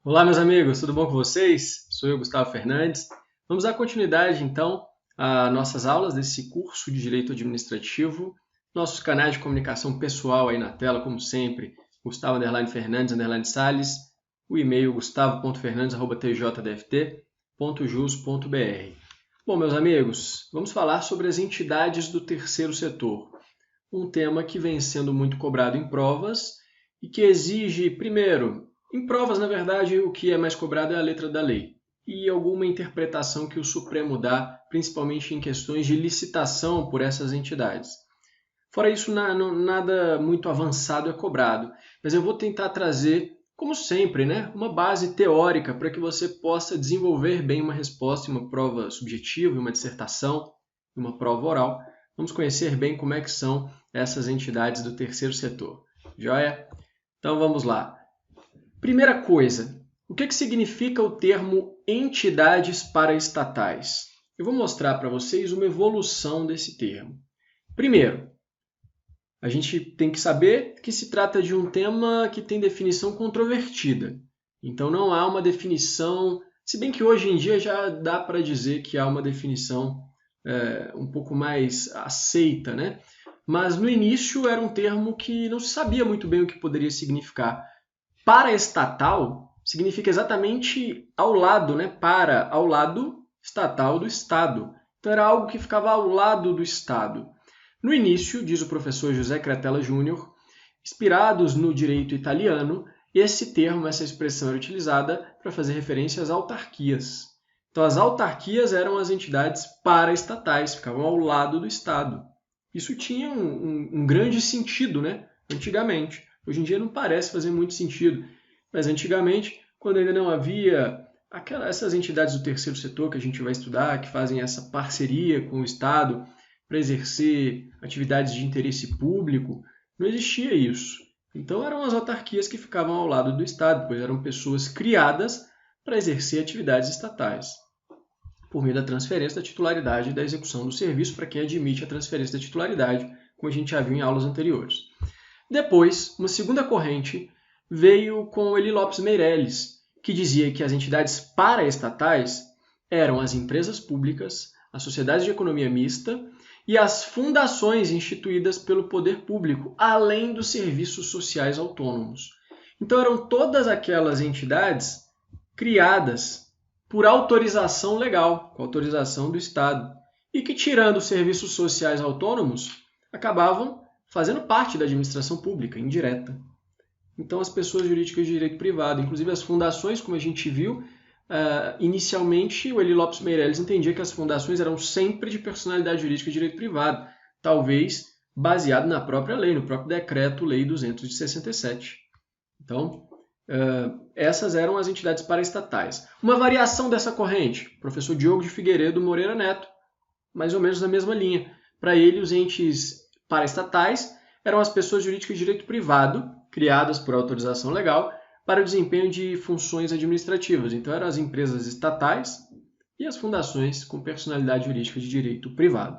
Olá, meus amigos, tudo bom com vocês? Sou eu, Gustavo Fernandes. Vamos dar continuidade, então, às nossas aulas desse curso de Direito Administrativo. Nossos canais de comunicação pessoal aí na tela, como sempre, Gustavo_Fernandes_Salles, o e-mail gustavo.fernandes@tjdft.jus.br. Bom, meus amigos, vamos falar sobre as entidades do terceiro setor, um tema que vem sendo muito cobrado em provas e que exige, primeiro, em provas, na verdade, o que é mais cobrado é a letra da lei e alguma interpretação que o Supremo dá, principalmente em questões de licitação por essas entidades. Fora isso, nada muito avançado é cobrado, mas eu vou tentar trazer, como sempre, né, uma base teórica para que você possa desenvolver bem uma resposta em uma prova subjetiva, em uma dissertação, em uma prova oral. Vamos conhecer bem como é que são essas entidades do terceiro setor. Joia? Então vamos lá. Primeira coisa, o que significa o termo entidades paraestatais? Eu vou mostrar para vocês uma evolução desse termo. Primeiro, a gente tem que saber que se trata de um tema que tem definição controvertida. Então não há uma definição, se bem que hoje em dia já dá para dizer que há uma definição um pouco mais aceita, né? Mas no início era um termo que não se sabia muito bem o que poderia significar. Paraestatal significa exatamente ao lado, né? Ao lado, estatal do Estado. Então era algo que ficava ao lado do Estado. No início, diz o professor José Cretella Júnior, inspirados no direito italiano, esse termo, essa expressão era utilizada para fazer referência às autarquias. Então, as autarquias eram as entidades paraestatais, ficavam ao lado do Estado. Isso tinha um grande sentido, né? Antigamente. Hoje em dia não parece fazer muito sentido, mas antigamente, quando ainda não havia essas entidades do terceiro setor que a gente vai estudar, que fazem essa parceria com o Estado para exercer atividades de interesse público, não existia isso. Então eram as autarquias que ficavam ao lado do Estado, pois eram pessoas criadas para exercer atividades estatais, por meio da transferência da titularidade e da execução do serviço para quem admite a transferência da titularidade, como a gente já viu em aulas anteriores. Depois, uma segunda corrente veio com Eli Lopes Meireles, que dizia que as entidades paraestatais eram as empresas públicas, as sociedades de economia mista e as fundações instituídas pelo poder público, além dos serviços sociais autônomos. Então eram todas aquelas entidades criadas por autorização legal, com autorização do Estado, e que, tirando os serviços sociais autônomos, acabavam fazendo parte da administração pública, indireta. Então, as pessoas jurídicas de direito privado, inclusive as fundações, como a gente viu, inicialmente o Eli Lopes Meireles entendia que as fundações eram sempre de personalidade jurídica de direito privado, talvez baseado na própria lei, no próprio decreto-lei 200 de 67. Então, essas eram as entidades paraestatais. Uma variação dessa corrente, professor Diogo de Figueiredo Moreira Neto, mais ou menos na mesma linha. Para ele, os entes paraestatais eram as pessoas jurídicas de direito privado, criadas por autorização legal, para o desempenho de funções administrativas. Então, eram as empresas estatais e as fundações com personalidade jurídica de direito privado.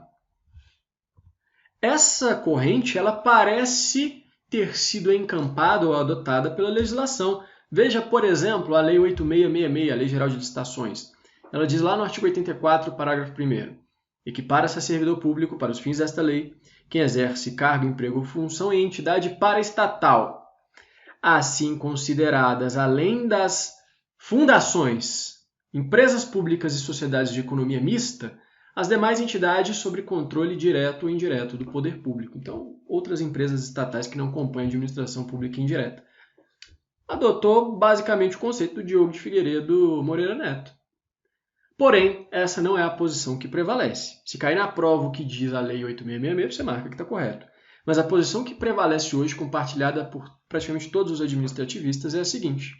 Essa corrente ela parece ter sido encampada ou adotada pela legislação. Veja, por exemplo, a Lei 8666, a Lei Geral de Licitações. Ela diz lá no artigo 84, parágrafo 1º, equipara-se a servidor público, para os fins desta lei, quem exerce cargo, emprego ou função em entidade paraestatal, assim consideradas, além das fundações, empresas públicas e sociedades de economia mista, as demais entidades sob controle direto ou indireto do poder público. Então, outras empresas estatais que não compõem a administração pública indireta. Adotou basicamente o conceito do Diogo de Figueiredo Moreira Neto. Porém, essa não é a posição que prevalece. Se cair na prova o que diz a Lei 8666, você marca que está correto. Mas a posição que prevalece hoje, compartilhada por praticamente todos os administrativistas, é a seguinte.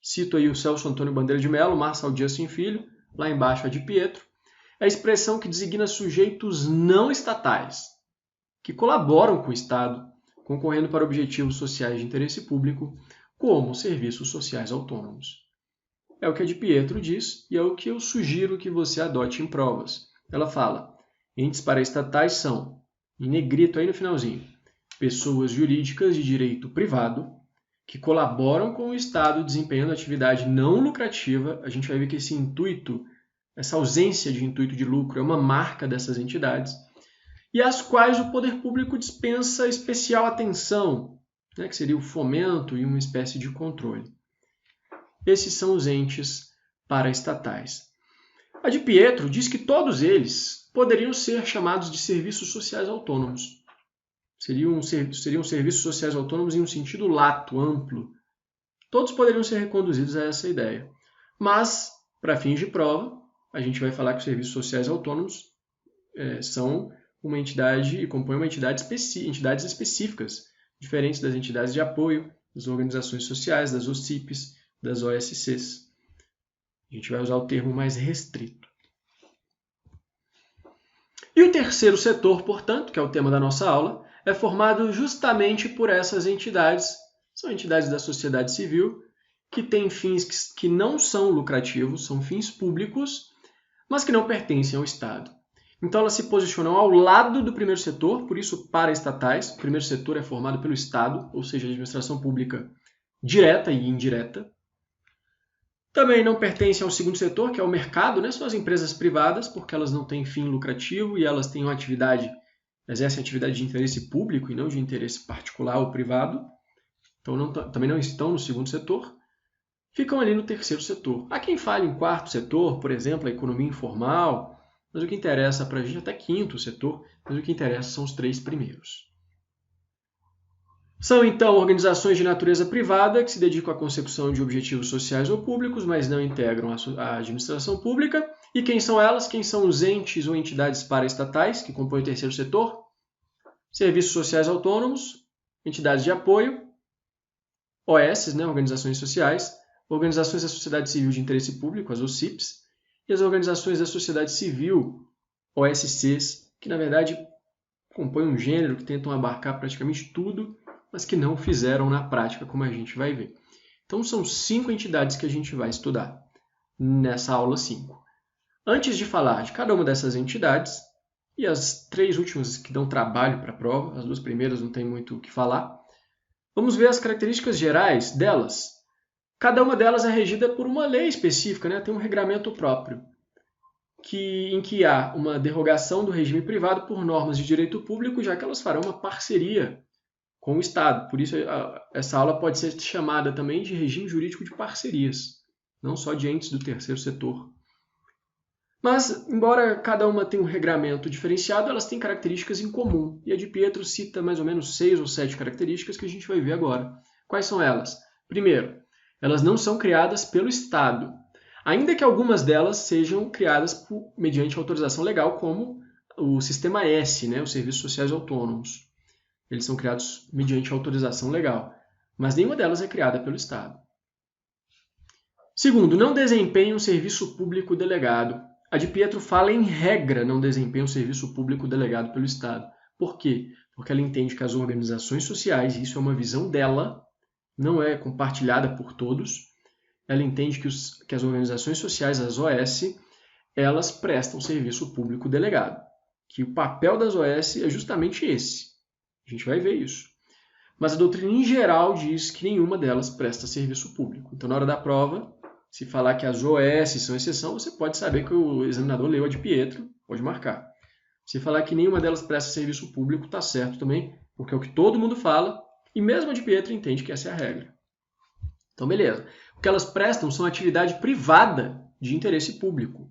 Cito aí o Celso Antônio Bandeira de Mello, Marçal Dias Filho, lá embaixo a de Pietro, é a expressão que designa sujeitos não estatais, que colaboram com o Estado, concorrendo para objetivos sociais de interesse público, como serviços sociais autônomos. É o que a de Pietro diz e é o que eu sugiro que você adote em provas. Ela fala, entes paraestatais são, em negrito aí no finalzinho, pessoas jurídicas de direito privado que colaboram com o Estado desempenhando atividade não lucrativa. A gente vai ver que esse intuito, essa ausência de intuito de lucro é uma marca dessas entidades, e às quais o poder público dispensa especial atenção, né, que seria o fomento e uma espécie de controle. Esses são os entes paraestatais. A de Pietro diz que todos eles poderiam ser chamados de serviços sociais autônomos. Seriam serviços sociais autônomos em um sentido lato, amplo. Todos poderiam ser reconduzidos a essa ideia. Mas, para fins de prova, a gente vai falar que os serviços sociais autônomos são uma entidade e compõem uma entidades específicas, diferentes das entidades de apoio, das organizações sociais, das OCIPs, das OSCs. A gente vai usar o termo mais restrito. E o terceiro setor, portanto, que é o tema da nossa aula, é formado justamente por essas entidades. São entidades da sociedade civil que têm fins que não são lucrativos, são fins públicos, mas que não pertencem ao Estado. Então elas se posicionam ao lado do primeiro setor, por isso paraestatais. O primeiro setor é formado pelo Estado, ou seja, a administração pública direta e indireta. Também não pertencem ao segundo setor, que é o mercado, né? São as empresas privadas, porque elas não têm fim lucrativo e elas têm uma exercem atividade de interesse público e não de interesse particular ou privado. Então também não estão no segundo setor. Ficam ali no terceiro setor. Há quem fale em quarto setor, por exemplo, a economia informal, mas o que interessa para a gente até quinto setor, mas o que interessa são os três primeiros. São, então, organizações de natureza privada que se dedicam à consecução de objetivos sociais ou públicos, mas não integram a administração pública. E quem são elas? Quem são os entes ou entidades paraestatais que compõem o terceiro setor? Serviços sociais autônomos, entidades de apoio, OS, né, organizações sociais, organizações da sociedade civil de interesse público, as OCIPs, e as organizações da sociedade civil, OSCs, que na verdade compõem um gênero que tentam abarcar praticamente tudo, mas que não fizeram na prática, como a gente vai ver. Então são 5 entidades que a gente vai estudar nessa aula 5. Antes de falar de cada uma dessas entidades, e as 3 últimas que dão trabalho para a prova, as 2 primeiras não tem muito o que falar, vamos ver as características gerais delas. Cada uma delas é regida por uma lei específica, né? Tem um regramento próprio, em que há uma derrogação do regime privado por normas de direito público, já que elas farão uma parceria com o Estado. Por isso, essa aula pode ser chamada também de regime jurídico de parcerias, não só de entes do terceiro setor. Mas, embora cada uma tenha um regramento diferenciado, elas têm características em comum. E a de Pietro cita mais ou menos 6 ou 7 características que a gente vai ver agora. Quais são elas? Primeiro, elas não são criadas pelo Estado, ainda que algumas delas sejam criadas mediante autorização legal, como o Sistema S, né, os Serviços Sociais Autônomos. Eles são criados mediante autorização legal, mas nenhuma delas é criada pelo Estado. Segundo, não desempenha um serviço público delegado. A de Pietro fala em regra não desempenha um serviço público delegado pelo Estado. Por quê? Porque ela entende que as organizações sociais, e isso é uma visão dela, não é compartilhada por todos, ela entende que as organizações sociais, as OS, elas prestam serviço público delegado. Que o papel das OS é justamente esse. A gente vai ver isso. Mas a doutrina em geral diz que nenhuma delas presta serviço público. Então, na hora da prova, se falar que as OS são exceção, você pode saber que o examinador leu a de Pietro, pode marcar. Se falar que nenhuma delas presta serviço público, está certo também, porque é o que todo mundo fala, e mesmo a de Pietro entende que essa é a regra. Então, beleza. O que elas prestam são atividade privada de interesse público.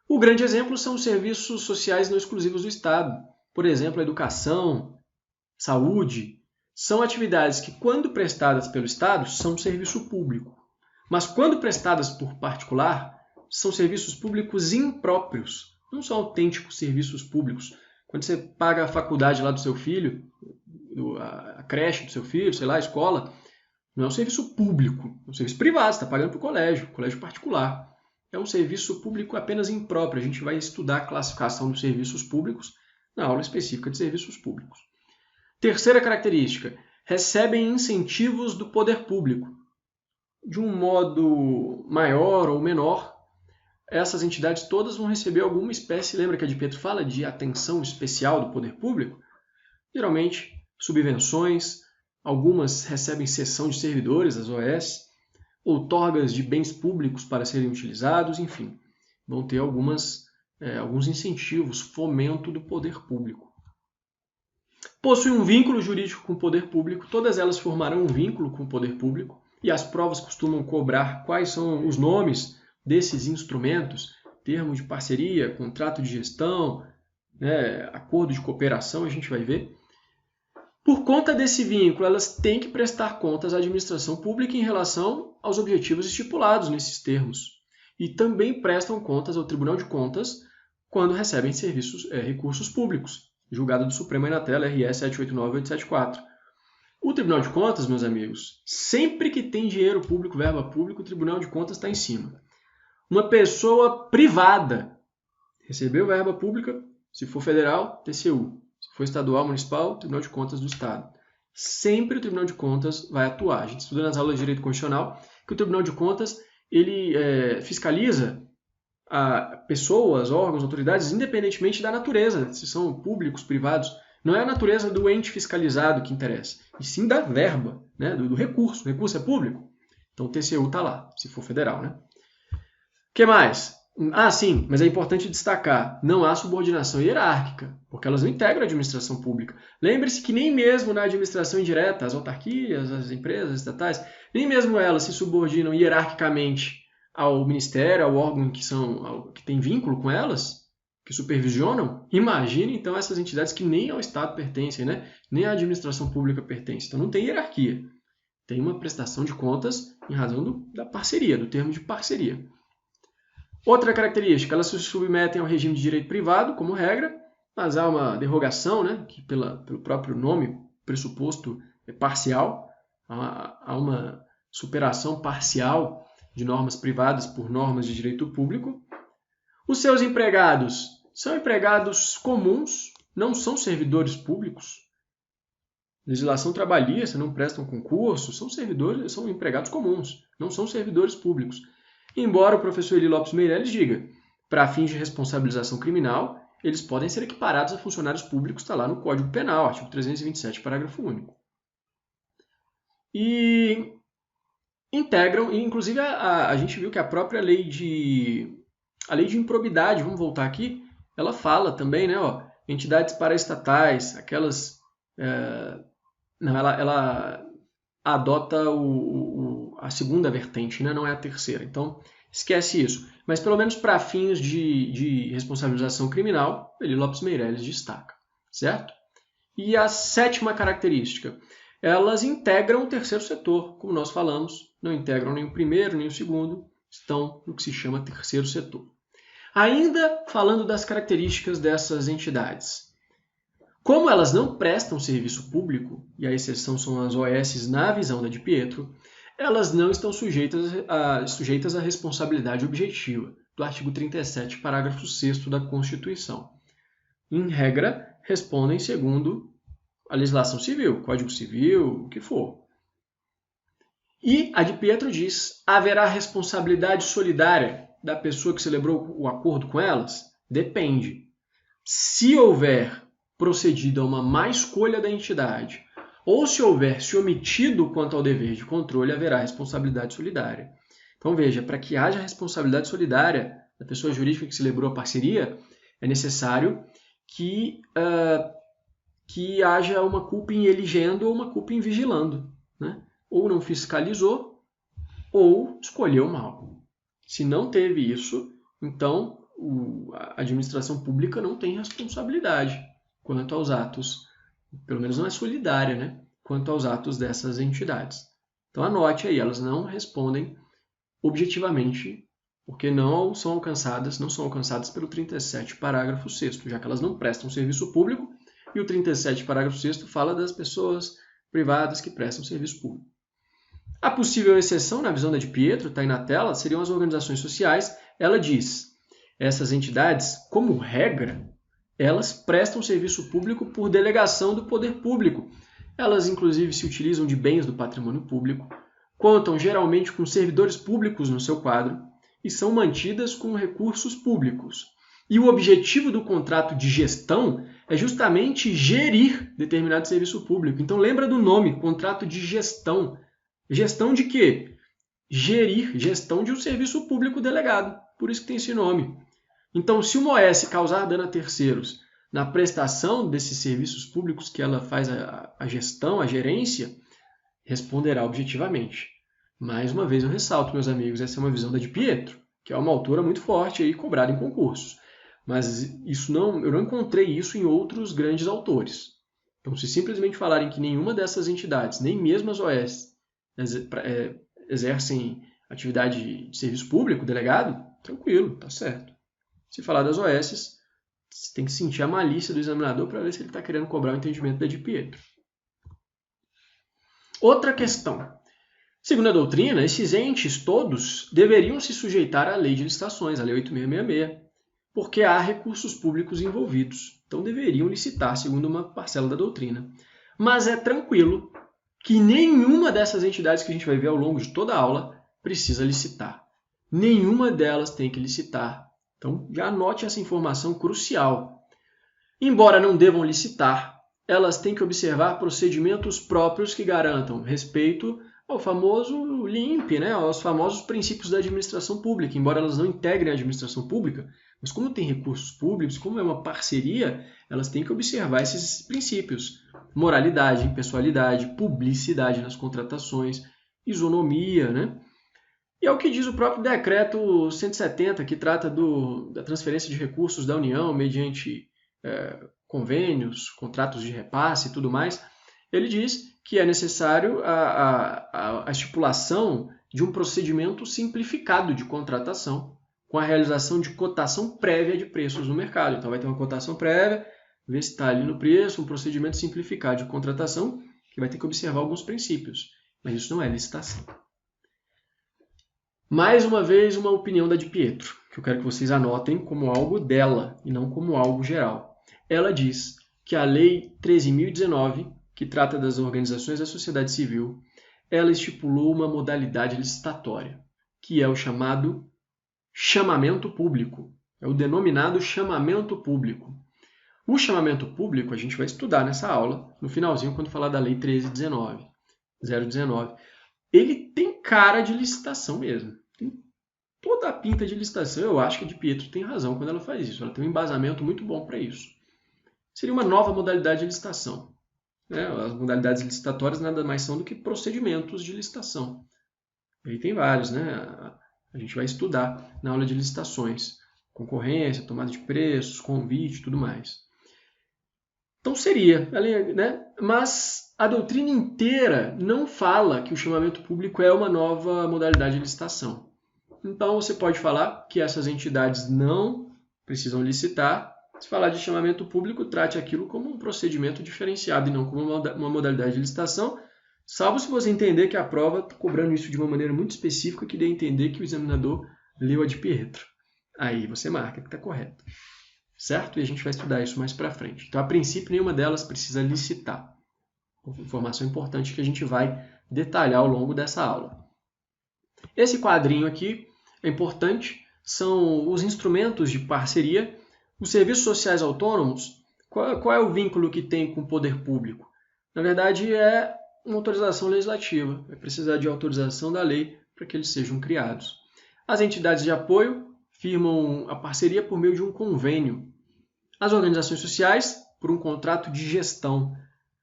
O grande exemplo são os serviços sociais não exclusivos do Estado. Por exemplo, a educação, saúde, são atividades que, quando prestadas pelo Estado, são serviço público. Mas, quando prestadas por particular, são serviços públicos impróprios. Não são autênticos serviços públicos. Quando você paga a faculdade lá do seu filho, a creche do seu filho, sei lá, a escola, não é um serviço público, é um serviço privado, você está pagando para o colégio particular. É um serviço público apenas impróprio. A gente vai estudar a classificação dos serviços públicos na aula específica de serviços públicos. Terceira característica, recebem incentivos do poder público. De um modo maior ou menor, essas entidades todas vão receber alguma espécie, lembra que a de Pietro fala de atenção especial do poder público? Geralmente, subvenções, algumas recebem cessão de servidores, as OS, outorgas de bens públicos para serem utilizados, enfim, vão ter alguns incentivos, fomento do poder público. Possui um vínculo jurídico com o poder público, todas elas formarão um vínculo com o poder público, e as provas costumam cobrar quais são os nomes desses instrumentos, termos de parceria, contrato de gestão, acordo de cooperação, a gente vai ver. Por conta desse vínculo, elas têm que prestar contas à administração pública em relação aos objetivos estipulados nesses termos. E também prestam contas ao Tribunal de Contas quando recebem recursos públicos. Julgado do Supremo aí na tela, RS 789874. O Tribunal de Contas, meus amigos, sempre que tem dinheiro público, verba pública, o Tribunal de Contas está em cima. Uma pessoa privada recebeu verba pública, se for federal, TCU. Se for estadual, municipal, Tribunal de Contas do Estado. Sempre o Tribunal de Contas vai atuar. A gente estuda nas aulas de Direito Constitucional que o Tribunal de Contas ele fiscaliza pessoas, órgãos, autoridades, independentemente da natureza, se são públicos, privados. Não é a natureza do ente fiscalizado que interessa, e sim da verba, do recurso. O recurso é público, então o TCU está lá, se for federal. O que mais? Sim, mas é importante destacar, não há subordinação hierárquica, porque elas não integram a administração pública. Lembre-se que nem mesmo na administração indireta, as autarquias, as empresas estatais, nem mesmo elas se subordinam hierarquicamente ao ministério, ao órgão que tem vínculo com elas, que supervisionam. Imagine, então, essas entidades que nem ao Estado pertencem, nem à administração pública pertencem. Então, não tem hierarquia. Tem uma prestação de contas em razão da parceria, do termo de parceria. Outra característica, elas se submetem ao regime de direito privado, como regra, mas há uma derrogação, que pelo próprio nome, pressuposto é parcial, há uma superação parcial de normas privadas por normas de direito público. Os seus empregados são empregados comuns, não são servidores públicos. Legislação trabalhista, não prestam concurso, são empregados comuns, não são servidores públicos. Embora o professor Eli Lopes Meirelles diga, para fins de responsabilização criminal, eles podem ser equiparados a funcionários públicos, está lá no Código Penal, artigo 327, parágrafo único. E integram, e inclusive a gente viu que a própria lei de improbidade, vamos voltar aqui, ela fala também, entidades paraestatais, aquelas... ela adota a segunda vertente, não é a terceira. Então, esquece isso. Mas, pelo menos para fins de responsabilização criminal, Eli Lopes Meirelles destaca, certo? E a sétima característica, elas integram o terceiro setor, como nós falamos, não integram nem o primeiro, nem o segundo, estão no que se chama terceiro setor. Ainda falando das características dessas entidades. Como elas não prestam serviço público, e a exceção são as OS na visão da Di Pietro, elas não estão sujeitas à responsabilidade objetiva, do artigo 37, parágrafo 6º da Constituição. Em regra, respondem segundo a legislação civil, Código Civil, o que for. E a Di Pietro diz, haverá responsabilidade solidária da pessoa que celebrou o acordo com elas? Depende. Se houver procedido a uma má escolha da entidade, ou se houver se omitido quanto ao dever de controle, haverá responsabilidade solidária. Então veja, para que haja responsabilidade solidária da pessoa jurídica que celebrou a parceria, é necessário que haja uma culpa em eligendo ou uma culpa em vigilando. Ou não fiscalizou, ou escolheu mal. Se não teve isso, então a administração pública não tem responsabilidade quanto aos atos, pelo menos não é solidária, quanto aos atos dessas entidades. Então anote aí, elas não respondem objetivamente, porque não são alcançadas pelo 37, parágrafo 6º, já que elas não prestam serviço público, e o 37, parágrafo 6º fala das pessoas privadas que prestam serviço público. A possível exceção, na visão da Di Pietro, está aí na tela, seriam as organizações sociais. Ela diz, essas entidades, como regra, elas prestam serviço público por delegação do poder público. Elas, inclusive, se utilizam de bens do patrimônio público, contam geralmente com servidores públicos no seu quadro e são mantidas com recursos públicos. E o objetivo do contrato de gestão é justamente gerir determinado serviço público. Então lembra do nome, contrato de gestão. Gestão de quê? Gerir, gestão de um serviço público delegado. Por isso que tem esse nome. Então, se uma OS causar dano a terceiros na prestação desses serviços públicos que ela faz a gestão, a gerência, responderá objetivamente. Mais uma vez eu ressalto, meus amigos, essa é uma visão da Di Pietro, que é uma autora muito forte aí, cobrada em concursos. Mas eu não encontrei isso em outros grandes autores. Então, se simplesmente falarem que nenhuma dessas entidades, nem mesmo as OS, exercem atividade de serviço público, delegado, tranquilo, tá certo. Se falar das OS, você tem que sentir a malícia do examinador para ver se ele está querendo cobrar o entendimento da Di Pietro. Outra questão. Segundo a doutrina, esses entes todos deveriam se sujeitar à lei de licitações, a lei 8666, porque há recursos públicos envolvidos. Então deveriam licitar, segundo uma parcela da doutrina. Mas é tranquilo que nenhuma dessas entidades que a gente vai ver ao longo de toda a aula precisa licitar. Nenhuma delas tem que licitar. Então já anote essa informação crucial. Embora não devam licitar, elas têm que observar procedimentos próprios que garantam respeito ao famoso LIMP, aos famosos princípios da administração pública. Embora elas não integrem a administração pública, mas como tem recursos públicos, como é uma parceria, elas têm que observar esses princípios. Moralidade, impessoalidade, publicidade nas contratações, isonomia, E é o que diz o próprio decreto 170, que trata da transferência de recursos da União mediante convênios, contratos de repasse e tudo mais. Ele diz que é necessário a estipulação de um procedimento simplificado de contratação, com a realização de cotação prévia de preços no mercado. Então vai ter uma cotação prévia, ver se está ali no preço, um procedimento simplificado de contratação, que vai ter que observar alguns princípios. Mas isso não é licitação. Mais uma vez, uma opinião da Di Pietro, que eu quero que vocês anotem como algo dela e não como algo geral. Ela diz que a Lei 13.019, que trata das organizações da sociedade civil, ela estipulou uma modalidade licitatória, que é o chamado chamamento público. É o denominado chamamento público. O chamamento público a gente vai estudar nessa aula, no finalzinho, quando falar da Lei 13.019. Ele tem cara de licitação mesmo. Tem toda a pinta de licitação. Eu acho que a Di Pietro tem razão quando ela faz isso. Ela tem um embasamento muito bom para isso. Seria uma nova modalidade de licitação. As modalidades licitatórias nada mais são do que procedimentos de licitação. Aí tem vários, A gente vai estudar na aula de licitações. Concorrência, tomada de preços, convite e tudo mais. Então seria, mas a doutrina inteira não fala que o chamamento público é uma nova modalidade de licitação. Então você pode falar que essas entidades não precisam licitar. Se falar de chamamento público, trate aquilo como um procedimento diferenciado e não como uma modalidade de licitação, salvo se você entender que a prova está cobrando isso de uma maneira muito específica que dê a entender que o examinador leu a Di Pietro. Aí você marca que está correto. Certo? E a gente vai estudar isso mais para frente. Então, a princípio, nenhuma delas precisa licitar. Informação importante que a gente vai detalhar ao longo dessa aula. Esse quadrinho aqui é importante, são os instrumentos de parceria. Os serviços sociais autônomos, qual é o vínculo que tem com o poder público? Na verdade, é uma autorização legislativa. Vai precisar de autorização da lei para que eles sejam criados. As entidades de apoio firmam a parceria por meio de um convênio. As organizações sociais, por um contrato de gestão.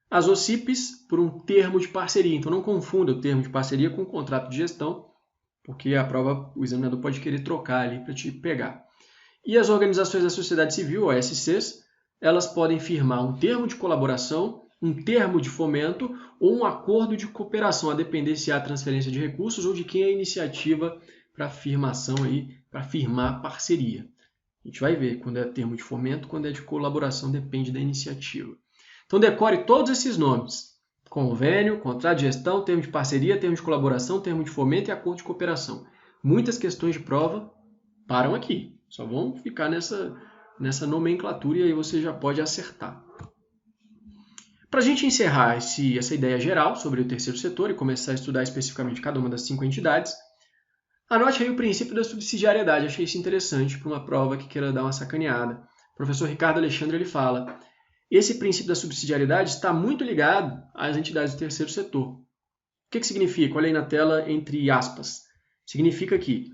As OCIPs, por um termo de parceria. Então, não confunda o termo de parceria com o contrato de gestão, porque a prova, o examinador pode querer trocar ali para te pegar. E as organizações da sociedade civil, OSCs, elas podem firmar um termo de colaboração, um termo de fomento ou um acordo de cooperação, a depender se há transferência de recursos ou de quem é a iniciativa para firmação aí, para firmar parceria. A gente vai ver quando é termo de fomento, quando é de colaboração, depende da iniciativa. Então decore todos esses nomes. Convênio, contrato de gestão, termo de parceria, termo de colaboração, termo de fomento e acordo de cooperação. Muitas questões de prova param aqui. Só vão ficar nessa nomenclatura e aí você já pode acertar. Para a gente encerrar essa ideia geral sobre o terceiro setor e começar a estudar especificamente cada uma das 5 entidades, anote aí o princípio da subsidiariedade. Achei isso interessante para uma prova que queira dar uma sacaneada. O professor Ricardo Alexandre ele fala esse princípio da subsidiariedade está muito ligado às entidades do terceiro setor. O que significa? Olha aí na tela, entre aspas. Significa que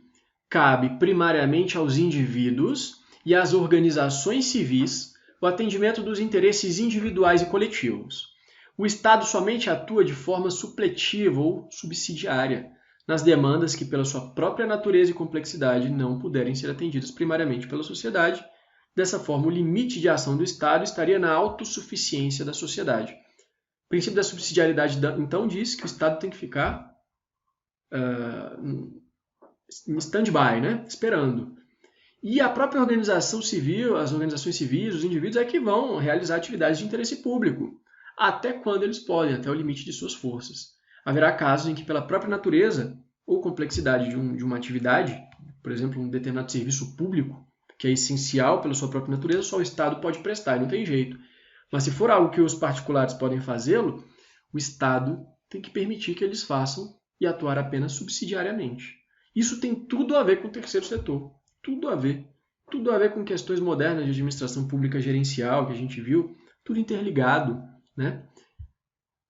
cabe primariamente aos indivíduos e às organizações civis o atendimento dos interesses individuais e coletivos. O Estado somente atua de forma supletiva ou subsidiária nas demandas que, pela sua própria natureza e complexidade, não puderem ser atendidas primariamente pela sociedade. Dessa forma, o limite de ação do Estado estaria na autossuficiência da sociedade. O princípio da subsidiariedade, então, diz que o Estado tem que ficar em stand-by, né? Esperando. E a própria organização civil, as organizações civis, os indivíduos é que vão realizar atividades de interesse público, até quando eles podem, até o limite de suas forças. Haverá casos em que, pela própria natureza ou complexidade de uma atividade, por exemplo, um determinado serviço público, que é essencial pela sua própria natureza, só o Estado pode prestar, não tem jeito. Mas se for algo que os particulares podem fazê-lo, o Estado tem que permitir que eles façam e atuar apenas subsidiariamente. Isso tem tudo a ver com o terceiro setor. Tudo a ver. Tudo a ver com questões modernas de administração pública gerencial que a gente viu, tudo interligado, né?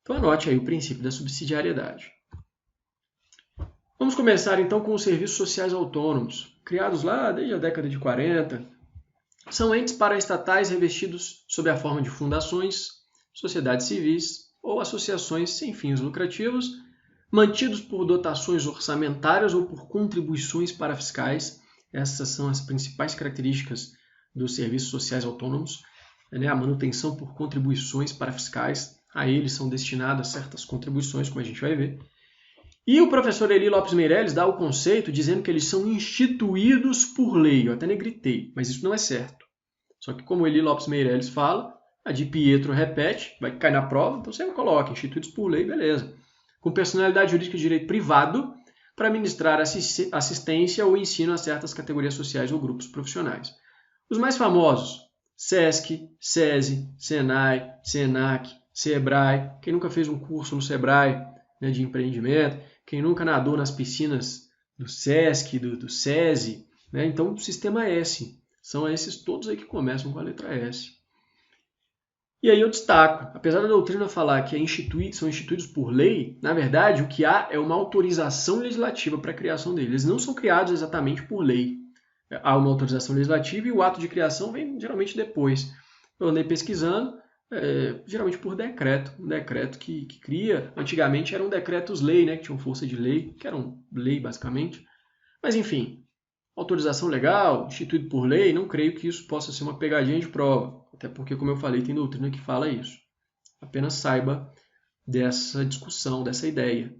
Então anote aí o princípio da subsidiariedade. Vamos começar então com os serviços sociais autônomos, criados lá desde a década de 40. São entes paraestatais revestidos sob a forma de fundações, sociedades civis ou associações sem fins lucrativos, mantidos por dotações orçamentárias ou por contribuições parafiscais. Essas são as principais características dos serviços sociais autônomos, né? A manutenção por contribuições parafiscais, a eles são destinadas certas contribuições, como a gente vai ver. E o professor Eli Lopes Meireles dá o conceito dizendo que eles são instituídos por lei. Eu até negritei, mas isso não é certo. Só que como Eli Lopes Meireles fala, a de Pietro repete, vai cair na prova, então você coloca instituídos por lei, beleza. Com personalidade jurídica de direito privado, para ministrar assistência ou ensino a certas categorias sociais ou grupos profissionais. Os mais famosos, SESC, SESI, SENAI, SENAC, SEBRAE, quem nunca fez um curso no SEBRAE, né, de empreendimento, quem nunca nadou nas piscinas do SESC, do SESI, né? Então o sistema S, são esses todos aí que começam com a letra S. E aí eu destaco, apesar da doutrina falar que são instituídos por lei, na verdade o que há é uma autorização legislativa para a criação deles. Eles não são criados exatamente por lei. Há uma autorização legislativa e o ato de criação vem geralmente depois. Eu andei pesquisando, geralmente por decreto. Um decreto que cria, antigamente eram decretos-lei, né, que tinham força de lei, que eram lei basicamente. Mas enfim, autorização legal, instituído por lei, não creio que isso possa ser uma pegadinha de prova. Até porque, como eu falei, tem doutrina que fala isso. Apenas saiba dessa discussão, dessa ideia.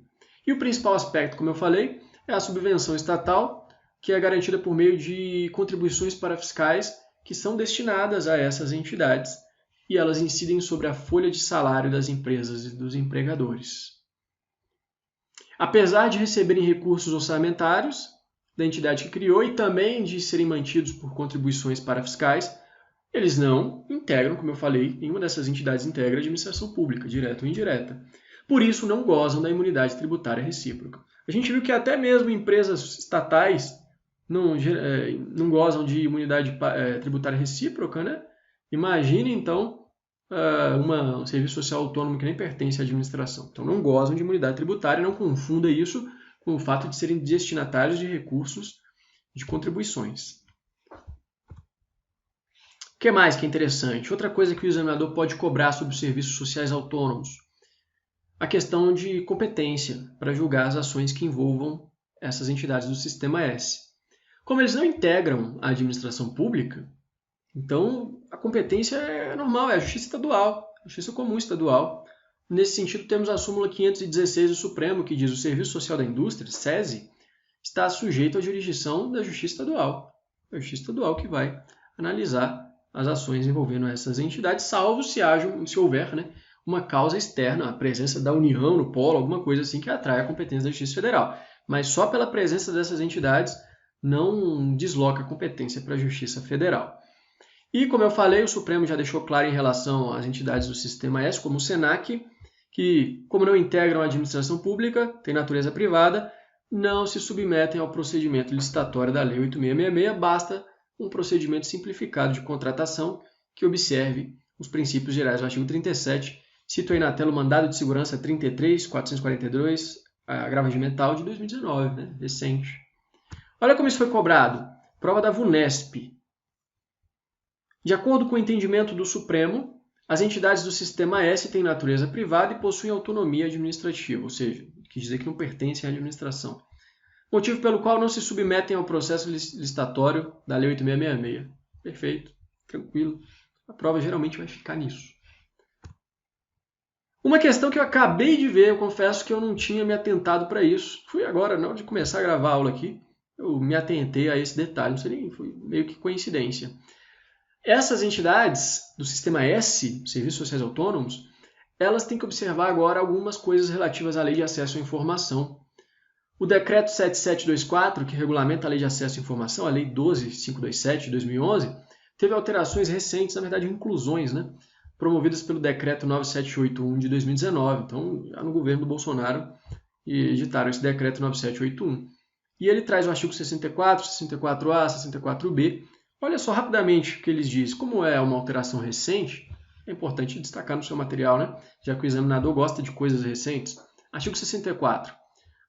E o principal aspecto, como eu falei, é a subvenção estatal, que é garantida por meio de contribuições parafiscais que são destinadas a essas entidades e elas incidem sobre a folha de salário das empresas e dos empregadores. Apesar de receberem recursos orçamentários da entidade que criou e também de serem mantidos por contribuições parafiscais, eles não integram, como eu falei, nenhuma dessas entidades integra a administração pública, direta ou indireta. Por isso, não gozam da imunidade tributária recíproca. A gente viu que até mesmo empresas estatais não gozam de imunidade tributária recíproca, né? Imagine, então, um serviço social autônomo que nem pertence à administração. Então, não gozam de imunidade tributária, não confunda isso com o fato de serem destinatários de recursos de contribuições. O que mais que é interessante? Outra coisa que o examinador pode cobrar sobre os serviços sociais autônomos. A questão de competência para julgar as ações que envolvam essas entidades do Sistema S. Como eles não integram a administração pública, então a competência é normal, é a justiça estadual, a justiça comum estadual. Nesse sentido, temos a súmula 516 do Supremo, que diz que o Serviço Social da Indústria, SESI, está sujeito à jurisdição da justiça estadual. É a justiça estadual que vai analisar as ações envolvendo essas entidades, salvo se houver, né, uma causa externa, a presença da União no polo, alguma coisa assim que atrai a competência da Justiça Federal. Mas só pela presença dessas entidades não desloca a competência para a Justiça Federal. E, como eu falei, o Supremo já deixou claro em relação às entidades do Sistema S, como o SENAC, que, como não integram a administração pública, tem natureza privada, não se submetem ao procedimento licitatório da Lei 8.666, basta um procedimento simplificado de contratação que observe os princípios gerais do artigo 37. Cito aí na tela o mandado de segurança 33.442, agravo regimental de 2019, né? Recente. Olha como isso foi cobrado. Prova da VUNESP. De acordo com o entendimento do Supremo, as entidades do Sistema S têm natureza privada e possuem autonomia administrativa, ou seja, quis dizer que não pertencem à administração. Motivo pelo qual não se submetem ao processo licitatório da Lei 8666. Perfeito, tranquilo. A prova geralmente vai ficar nisso. Uma questão que eu acabei de ver, eu confesso que eu não tinha me atentado para isso. Fui agora, na hora de começar a gravar a aula aqui, eu me atentei a esse detalhe, não sei nem, foi meio que coincidência. Essas entidades do Sistema S, Serviços Sociais Autônomos, elas têm que observar agora algumas coisas relativas à Lei de Acesso à Informação. O Decreto 7724, que regulamenta a Lei de Acesso à Informação, a Lei 12527 de 2011, teve alterações recentes, na verdade inclusões, né? Promovidas pelo Decreto 9781 de 2019. Então, já no governo do Bolsonaro, editaram esse Decreto 9781. E ele traz o artigo 64, 64A, 64B. Olha só rapidamente o que eles dizem. Como é uma alteração recente, é importante destacar no seu material, né? Já que o examinador gosta de coisas recentes. Artigo 64.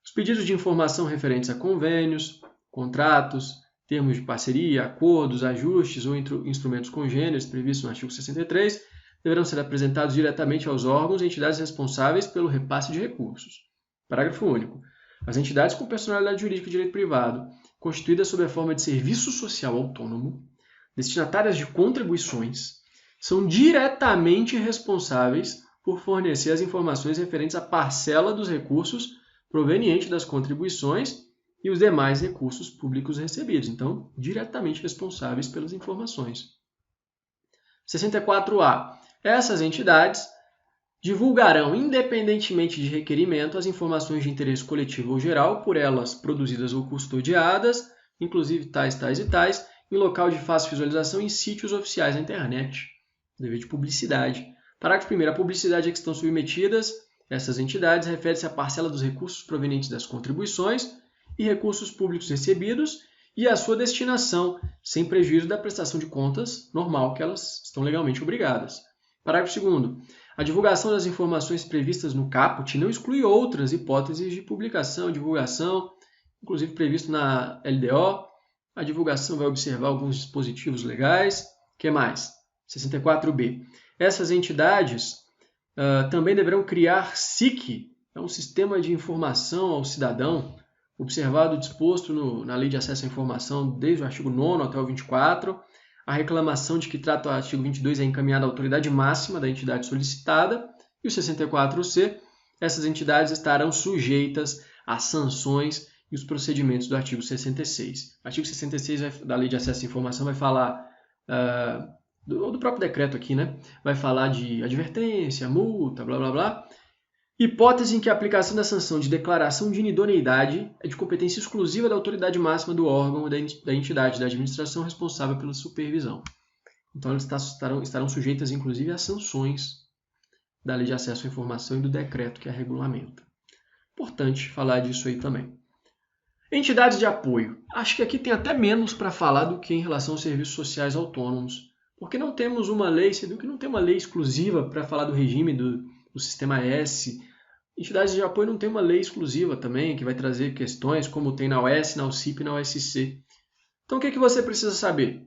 Os pedidos de informação referentes a convênios, contratos, termos de parceria, acordos, ajustes ou instrumentos congêneres previstos no artigo 63 deverão ser apresentados diretamente aos órgãos e entidades responsáveis pelo repasse de recursos. Parágrafo único. As entidades com personalidade jurídica de direito privado, constituídas sob a forma de serviço social autônomo, destinatárias de contribuições, são diretamente responsáveis por fornecer as informações referentes à parcela dos recursos proveniente das contribuições e os demais recursos públicos recebidos. Então, diretamente responsáveis pelas informações. 64A. Essas entidades divulgarão, independentemente de requerimento, as informações de interesse coletivo ou geral, por elas produzidas ou custodiadas, inclusive tais e tais, em local de fácil visualização em sítios oficiais na internet. Dever de publicidade. Parágrafo 1º. A publicidade a que estão submetidas essas entidades refere-se à parcela dos recursos provenientes das contribuições e recursos públicos recebidos e à sua destinação, sem prejuízo da prestação de contas normal que elas estão legalmente obrigadas. Parágrafo 2º. A divulgação das informações previstas no caput não exclui outras hipóteses de publicação e divulgação, inclusive previsto na LDO. A divulgação vai observar alguns dispositivos legais. O que mais? 64B. Essas entidades também deverão criar SIC, é um sistema de informação ao cidadão, observado disposto na Lei de Acesso à Informação desde o artigo 9º até o 24. A reclamação de que trata o artigo 22 é encaminhada à autoridade máxima da entidade solicitada. E o 64C, essas entidades estarão sujeitas às sanções e os procedimentos do artigo 66. O artigo 66 da Lei de Acesso à Informação vai falar, do próprio decreto aqui, né? Vai falar de advertência, multa, blá blá blá. Hipótese em que a aplicação da sanção de declaração de inidoneidade é de competência exclusiva da autoridade máxima do órgão ou da entidade da administração responsável pela supervisão. Então, elas estarão sujeitas, inclusive, às sanções da Lei de Acesso à Informação e do decreto que a regulamenta. Importante falar disso aí também. Entidades de apoio. Acho que aqui tem até menos para falar do que em relação aos serviços sociais autônomos, porque não temos uma lei, você viu que não tem uma lei exclusiva para falar do regime do Sistema S. Entidades de apoio não tem uma lei exclusiva também, que vai trazer questões como tem na OS, na UCIP e na OSC. Então, o que você precisa saber?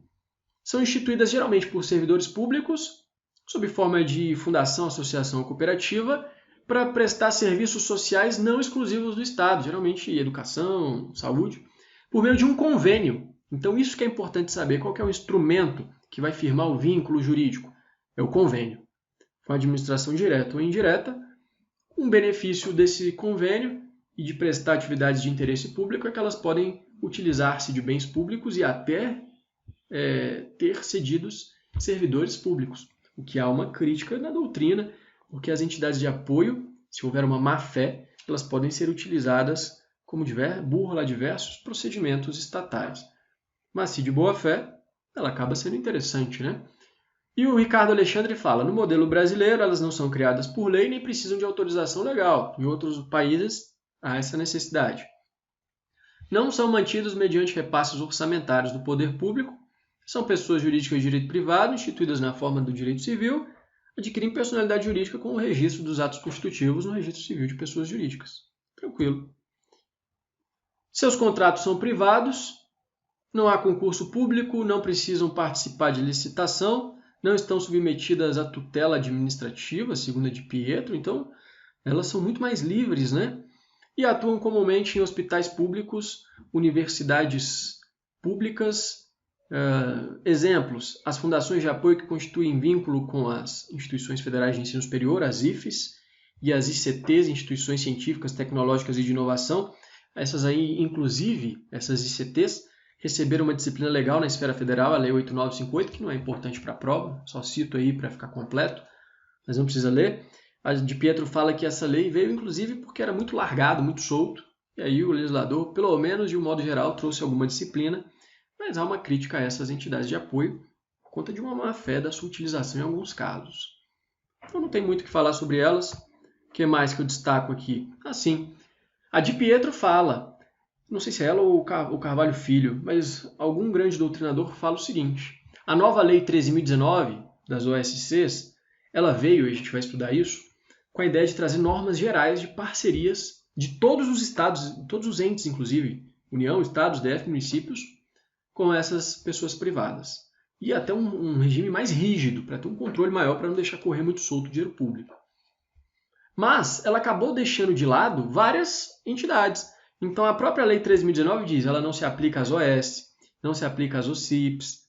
São instituídas geralmente por servidores públicos, sob forma de fundação, associação ou cooperativa, para prestar serviços sociais não exclusivos do Estado, geralmente educação, saúde, por meio de um convênio. Então, isso que é importante saber, qual que é o instrumento que vai firmar o vínculo jurídico? É o convênio. Com a administração direta ou indireta, um benefício desse convênio e de prestar atividades de interesse público é que elas podem utilizar-se de bens públicos e até ter cedidos servidores públicos, o que há uma crítica na doutrina, porque as entidades de apoio, se houver uma má-fé, elas podem ser utilizadas como burla diversos procedimentos estatais. Mas se de boa-fé, ela acaba sendo interessante, né? E o Ricardo Alexandre fala, no modelo brasileiro, elas não são criadas por lei nem precisam de autorização legal. Em outros países, há essa necessidade. Não são mantidos mediante repasses orçamentários do poder público, são pessoas jurídicas de direito privado, instituídas na forma do direito civil, adquirem personalidade jurídica com o registro dos atos constitutivos no registro civil de pessoas jurídicas. Tranquilo. Seus contratos são privados, não há concurso público, não precisam participar de licitação, não estão submetidas à tutela administrativa, segundo a de Pietro, então elas são muito mais livres, né? E atuam comumente em hospitais públicos, universidades públicas. Exemplos, as fundações de apoio que constituem vínculo com as instituições federais de ensino superior, as IFES, e as ICTs, Instituições Científicas, Tecnológicas e de Inovação. Essas aí, inclusive, essas ICTs, receberam uma disciplina legal na esfera federal, a Lei 8958, que não é importante para a prova, só cito aí para ficar completo, mas não precisa ler. A de Pietro fala que essa lei veio, inclusive, porque era muito largado, muito solto, e aí o legislador, pelo menos de um modo geral, trouxe alguma disciplina, mas há uma crítica a essas entidades de apoio por conta de uma má-fé da sua utilização em alguns casos. Então não tem muito o que falar sobre elas. O que mais que eu destaco aqui? Sim, a de Pietro fala, não sei se é ela ou o Carvalho Filho, mas algum grande doutrinador fala o seguinte: a nova Lei 13.019 das OSCs, ela veio, e a gente vai estudar isso, com a ideia de trazer normas gerais de parcerias de todos os estados, todos os entes, inclusive, União, estados, DF, municípios, com essas pessoas privadas. E até um regime mais rígido, para ter um controle maior, para não deixar correr muito solto o dinheiro público. Mas ela acabou deixando de lado várias entidades. Então a própria Lei 13.019 diz, ela não se aplica às OS, não se aplica às OCIPs,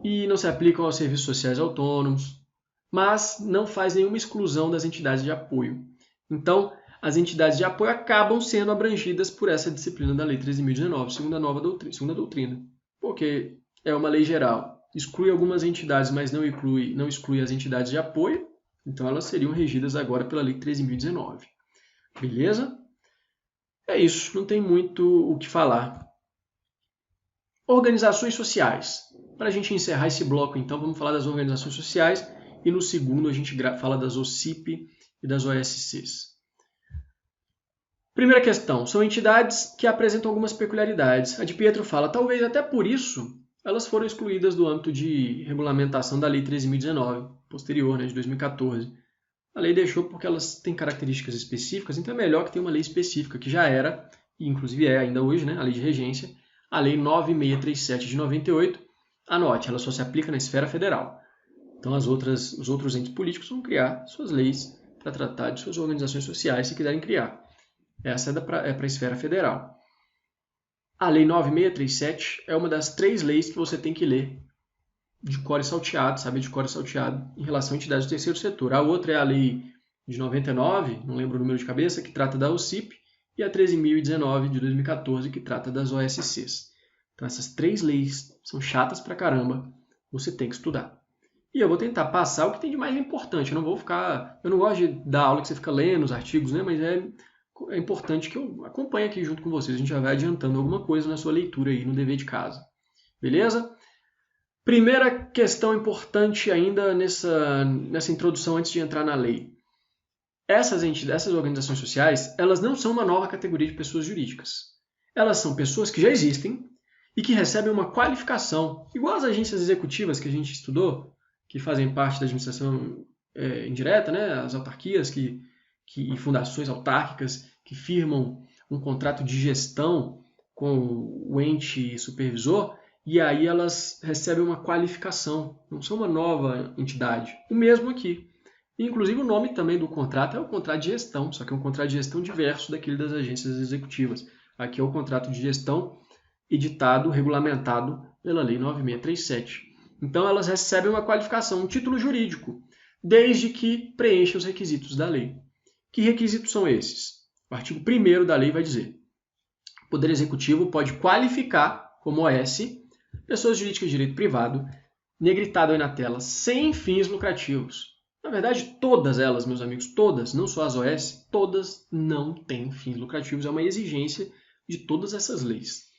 e não se aplicam aos serviços sociais autônomos, mas não faz nenhuma exclusão das entidades de apoio. Então, as entidades de apoio acabam sendo abrangidas por essa disciplina da Lei 13.019, segundo a doutrina, porque é uma lei geral. Exclui algumas entidades, mas não exclui as entidades de apoio, então elas seriam regidas agora pela Lei 13.019. Beleza? É isso, não tem muito o que falar. Organizações sociais. Para a gente encerrar esse bloco, então, vamos falar das organizações sociais e no segundo a gente fala das OCIP e das OSCs. Primeira questão, são entidades que apresentam algumas peculiaridades. A de Pietro fala, talvez até por isso elas foram excluídas do âmbito de regulamentação da Lei 13.019, posterior, de 2014. A lei deixou porque elas têm características específicas, então é melhor que tenha uma lei específica, que já era, e inclusive é ainda hoje, a Lei de Regência, a Lei 9637 de 98. Anote, ela só se aplica na esfera federal. Então os outros entes políticos vão criar suas leis para tratar de suas organizações sociais, se quiserem criar. Essa é para a esfera federal. A Lei 9637 é uma das 3 leis que você tem que ler de cor e salteado, saber de cor e salteado, em relação a entidades do terceiro setor. A outra é a Lei de 99, não lembro o número de cabeça, que trata da OCIP, e a 13.019 de 2014, que trata das OSCs. Então essas 3 leis são chatas pra caramba, você tem que estudar. E eu vou tentar passar o que tem de mais importante. Eu não gosto de dar aula que você fica lendo os artigos, mas é importante que eu acompanhe aqui junto com vocês. A gente já vai adiantando alguma coisa na sua leitura aí, no dever de casa. Beleza? Primeira questão importante ainda nessa introdução antes de entrar na lei. Essas organizações sociais, elas não são uma nova categoria de pessoas jurídicas. Elas são pessoas que já existem e que recebem uma qualificação, igual as agências executivas que a gente estudou, que fazem parte da administração indireta, as autarquias e fundações autárquicas que firmam um contrato de gestão com o ente supervisor, e aí elas recebem uma qualificação, não são uma nova entidade. O mesmo aqui. Inclusive o nome também do contrato é o contrato de gestão, só que é um contrato de gestão diverso daquele das agências executivas. Aqui é o contrato de gestão editado, regulamentado pela Lei 9637. Então elas recebem uma qualificação, um título jurídico, desde que preencham os requisitos da lei. Que requisitos são esses? O artigo 1º da lei vai dizer: o Poder Executivo pode qualificar como OS pessoas jurídicas de direito privado, negritado aí na tela, sem fins lucrativos. Na verdade, todas elas, meus amigos, todas, não só as OS, todas não têm fins lucrativos. É uma exigência de todas essas leis.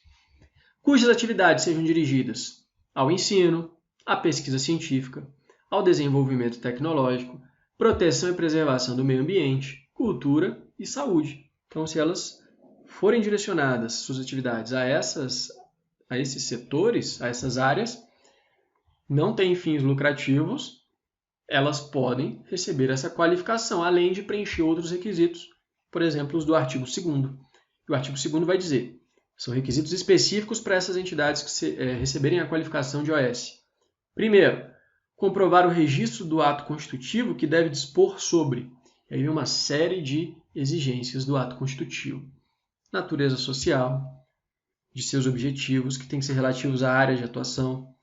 Cujas atividades sejam dirigidas ao ensino, à pesquisa científica, ao desenvolvimento tecnológico, proteção e preservação do meio ambiente, cultura e saúde. Então, se elas forem direcionadas, suas atividades, a esses setores, a essas áreas, não têm fins lucrativos, elas podem receber essa qualificação, além de preencher outros requisitos, por exemplo, os do artigo 2º. O artigo 2º vai dizer, são requisitos específicos para essas entidades que receberem a qualificação de OS. Primeiro, comprovar o registro do ato constitutivo que deve dispor sobre. E aí vem uma série de exigências do ato constitutivo. Natureza social, de seus objetivos, que tem que ser relativos à área de atuação.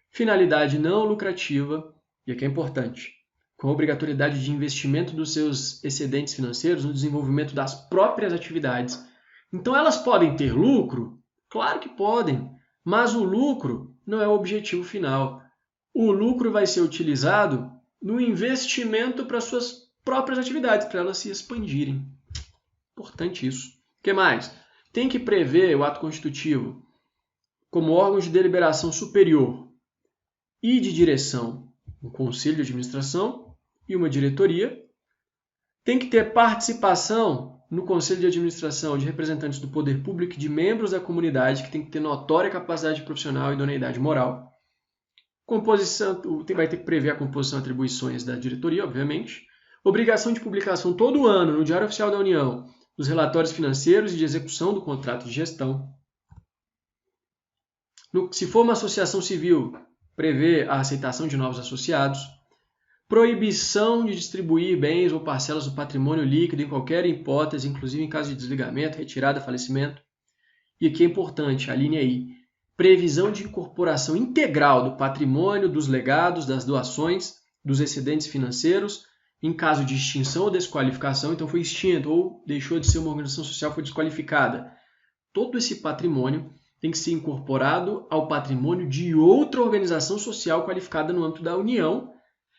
Finalidade não lucrativa, e aqui é importante, com a obrigatoriedade de investimento dos seus excedentes financeiros no desenvolvimento das próprias atividades. Então, elas podem ter lucro? Claro que podem, mas o lucro não é o objetivo final. O lucro vai ser utilizado no investimento para suas próprias atividades, para elas se expandirem. Importante isso. O que mais? Tem que prever o ato constitutivo como órgão de deliberação superior e de direção, um conselho de administração e uma diretoria. Tem que ter participação no conselho de administração de representantes do poder público e de membros da comunidade, que tem que ter notória capacidade profissional e idoneidade moral. Composição, vai ter que prever a composição e atribuições da diretoria, obviamente. Obrigação de publicação todo ano no Diário Oficial da União dos relatórios financeiros e de execução do contrato de gestão. Se for uma associação civil, prever a aceitação de novos associados. Proibição de distribuir bens ou parcelas do patrimônio líquido em qualquer hipótese, inclusive em caso de desligamento, retirada, falecimento. E aqui é importante, a linha I. Previsão de incorporação integral do patrimônio, dos legados, das doações, dos excedentes financeiros, em caso de extinção ou desqualificação, então foi extinto ou deixou de ser uma organização social, foi desqualificada. Todo esse patrimônio tem que ser incorporado ao patrimônio de outra organização social qualificada no âmbito da União,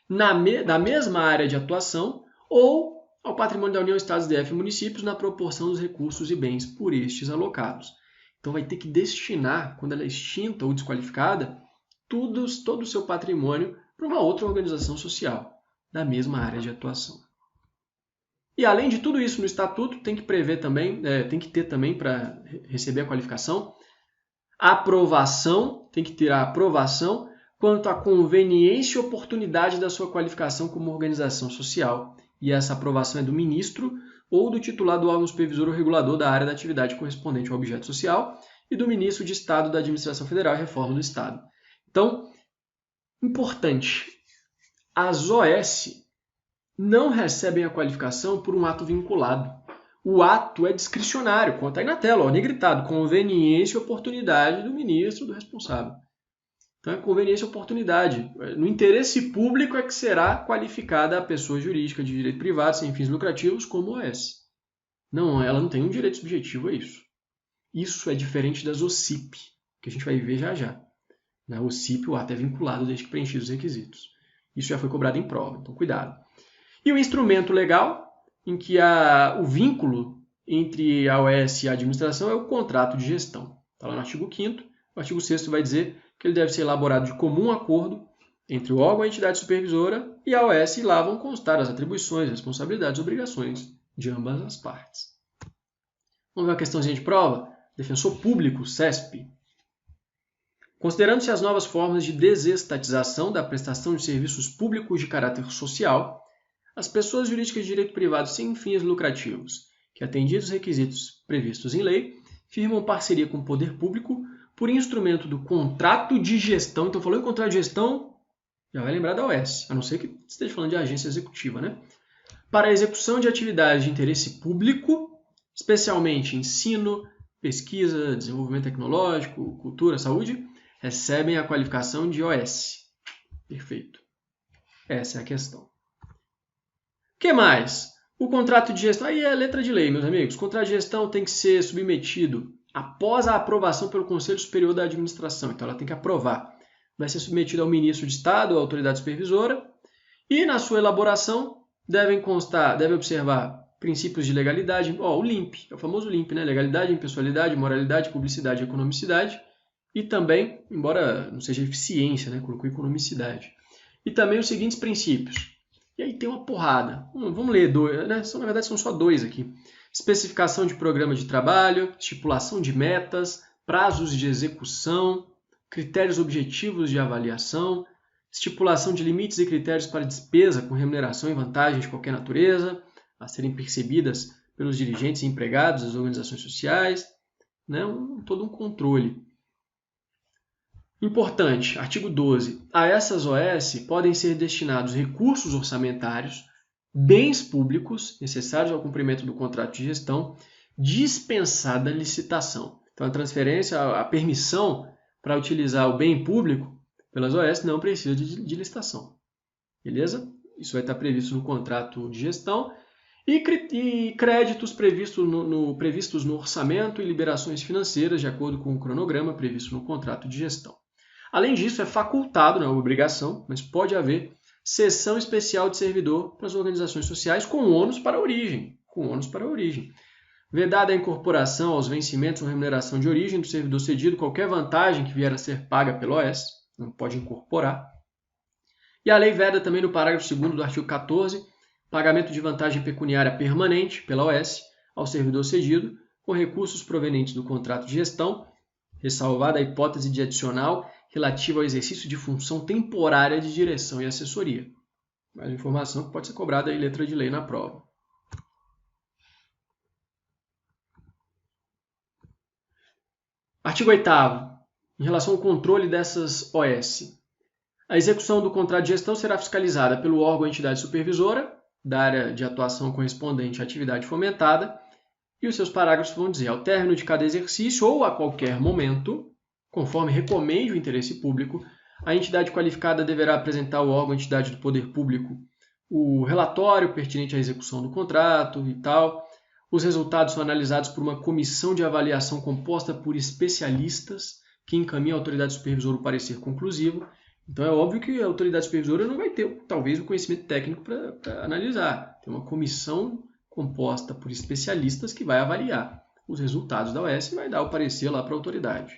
da mesma área de atuação, ou ao patrimônio da União, Estados, DF e municípios na proporção dos recursos e bens por estes alocados. Então vai ter que destinar, quando ela é extinta ou desqualificada, todo o seu patrimônio para uma outra organização social da mesma área de atuação. E além de tudo isso no estatuto, tem que prever também, tem que ter também para receber a qualificação, aprovação, tem que ter a aprovação quanto à conveniência e oportunidade da sua qualificação como organização social. E essa aprovação é do ministro ou do titular do órgão supervisor ou regulador da área da atividade correspondente ao objeto social e do ministro de Estado da Administração Federal e Reforma do Estado. Então, importante, as OS não recebem a qualificação por um ato vinculado. O ato é discricionário, como está aí na tela, negritado, conveniência e oportunidade do ministro, do responsável. Então, é conveniência e oportunidade. No interesse público é que será qualificada a pessoa jurídica de direito privado sem fins lucrativos como OS. Não, ela não tem um direito subjetivo a isso. Isso é diferente das OCIP, que a gente vai ver já já. Na OCIP, o ato é vinculado desde que preenchidos os requisitos. Isso já foi cobrado em prova, então cuidado. E o instrumento legal, em que o vínculo entre a OS e a administração é o contrato de gestão. Está lá no artigo 5º. O artigo 6º vai dizer que ele deve ser elaborado de comum acordo entre o órgão e a entidade supervisora e a OS, e lá vão constar as atribuições, responsabilidades e obrigações de ambas as partes. Vamos ver uma questãozinha de prova? Defensor público, CESP. Considerando-se as novas formas de desestatização da prestação de serviços públicos de caráter social, as pessoas jurídicas de direito privado sem fins lucrativos, que atendidos os requisitos previstos em lei, firmam parceria com o poder público por instrumento do contrato de gestão. Então, falou em contrato de gestão, já vai lembrar da OS, a não ser que esteja falando de agência executiva, né? Para a execução de atividades de interesse público, especialmente ensino, pesquisa, desenvolvimento tecnológico, cultura, saúde, recebem a qualificação de OS. Perfeito. Essa é a questão. O que mais? O contrato de gestão, aí é letra de lei, meus amigos. O contrato de gestão tem que ser submetido após a aprovação pelo Conselho Superior da Administração. Então, ela tem que aprovar. Vai ser submetido ao ministro de Estado, à autoridade supervisora, e na sua elaboração deve observar princípios de legalidade. O LIMP, é o famoso LIMP, né? Legalidade, impessoalidade, moralidade, publicidade e economicidade. E também, embora não seja eficiência, né? Colocou economicidade. E também os seguintes princípios. E aí tem uma porrada. Vamos ler dois, né? Na verdade, são só dois aqui. Especificação de programa de trabalho, estipulação de metas, prazos de execução, critérios objetivos de avaliação, estipulação de limites e critérios para despesa com remuneração e vantagens de qualquer natureza, a serem percebidas pelos dirigentes e empregados das organizações sociais, né? Todo um controle. Importante, artigo 12. A essas OS podem ser destinados recursos orçamentários, bens públicos necessários ao cumprimento do contrato de gestão, dispensada licitação. Então, a transferência, a permissão para utilizar o bem público pelas OS não precisa de licitação. Beleza? Isso vai estar previsto no contrato de gestão. E créditos previstos no orçamento e liberações financeiras, de acordo com o cronograma previsto no contrato de gestão. Além disso, é facultado, não é obrigação, mas pode haver cessão especial de servidor para as organizações sociais com ônus para a origem. Vedada a incorporação aos vencimentos ou remuneração de origem do servidor cedido qualquer vantagem que vier a ser paga pela OS, não pode incorporar. E a lei veda também no parágrafo 2º do artigo 14, pagamento de vantagem pecuniária permanente pela OS ao servidor cedido com recursos provenientes do contrato de gestão, ressalvada a hipótese de adicional relativa ao exercício de função temporária de direção e assessoria. Mais informação que pode ser cobrada em letra de lei na prova. Artigo 8º. Em relação ao controle dessas OS. A execução do contrato de gestão será fiscalizada pelo órgão ou entidade supervisora da área de atuação correspondente à atividade fomentada, e os seus parágrafos vão dizer, ao término de cada exercício ou a qualquer momento, conforme recomende o interesse público, a entidade qualificada deverá apresentar ao órgão ou entidade do poder público o relatório pertinente à execução do contrato e tal. Os resultados são analisados por uma comissão de avaliação composta por especialistas que encaminham à autoridade supervisora o parecer conclusivo. Então é óbvio que a autoridade supervisora não vai ter, talvez, o conhecimento técnico para analisar. Tem uma comissão composta por especialistas que vai avaliar os resultados da OS e vai dar o parecer lá para a autoridade.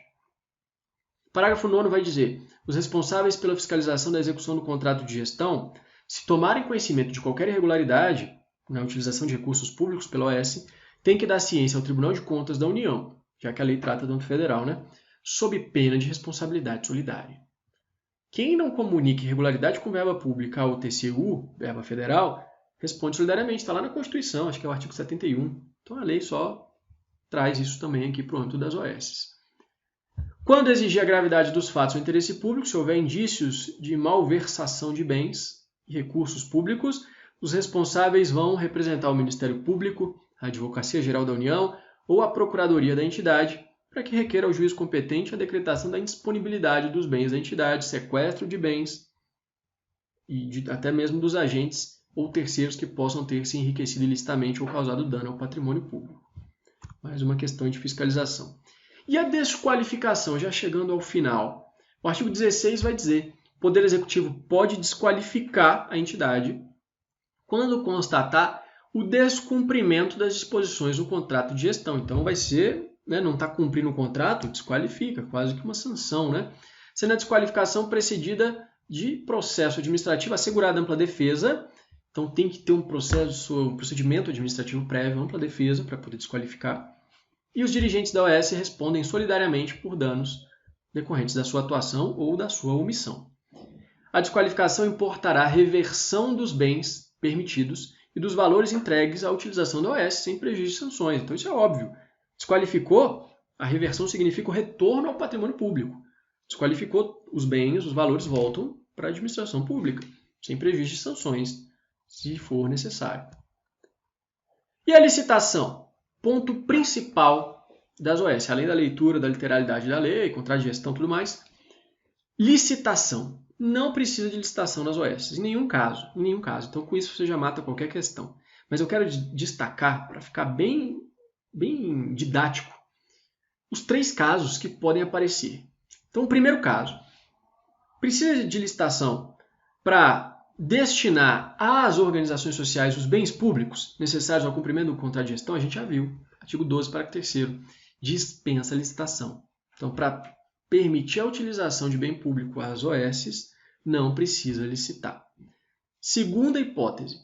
Parágrafo 9º vai dizer: os responsáveis pela fiscalização da execução do contrato de gestão, se tomarem conhecimento de qualquer irregularidade na utilização de recursos públicos pela OS, têm que dar ciência ao Tribunal de Contas da União, já que a lei trata do âmbito federal, né? Sob pena de responsabilidade solidária. Quem não comunica irregularidade com verba pública ao TCU, verba federal, responde solidariamente. Está lá na Constituição, acho que é o artigo 71. Então a lei só traz isso também aqui para o âmbito das OS. Quando exigir a gravidade dos fatos ou interesse público, se houver indícios de malversação de bens e recursos públicos, os responsáveis vão representar o Ministério Público, a Advocacia Geral da União ou a Procuradoria da entidade para que requeira ao juiz competente a decretação da indisponibilidade dos bens da entidade, sequestro de bens e até mesmo dos agentes ou terceiros que possam ter se enriquecido ilicitamente ou causado dano ao patrimônio público. Mais uma questão de fiscalização. E a desqualificação, já chegando ao final. O artigo 16 vai dizer: o Poder Executivo pode desqualificar a entidade quando constatar o descumprimento das disposições do contrato de gestão. Então vai ser, não está cumprindo o contrato, desqualifica, quase que uma sanção, né? Sendo a desqualificação precedida de processo administrativo assegurado ampla defesa. Então tem que ter um procedimento administrativo prévio, ampla defesa, para poder desqualificar. E os dirigentes da OS respondem solidariamente por danos decorrentes da sua atuação ou da sua omissão. A desqualificação importará a reversão dos bens permitidos e dos valores entregues à utilização da OS, sem prejuízo de sanções. Então isso é óbvio. Desqualificou, a reversão significa o retorno ao patrimônio público. Desqualificou, os bens, os valores voltam para a administração pública, sem prejuízo de sanções, se for necessário. E a licitação? Ponto principal das OS, além da leitura, da literalidade da lei, contrato de gestão e tudo mais. Licitação. Não precisa de licitação nas OS, em nenhum caso. Então, com isso, você já mata qualquer questão. Mas eu quero destacar, para ficar bem didático, os 3 casos que podem aparecer. Então, o primeiro caso. Precisa de licitação para destinar às organizações sociais os bens públicos necessários ao cumprimento do contrato de gestão? A gente já viu. Artigo 12, parágrafo 3º. Dispensa a licitação. Então, para permitir a utilização de bem público às OS, não precisa licitar. Segunda hipótese.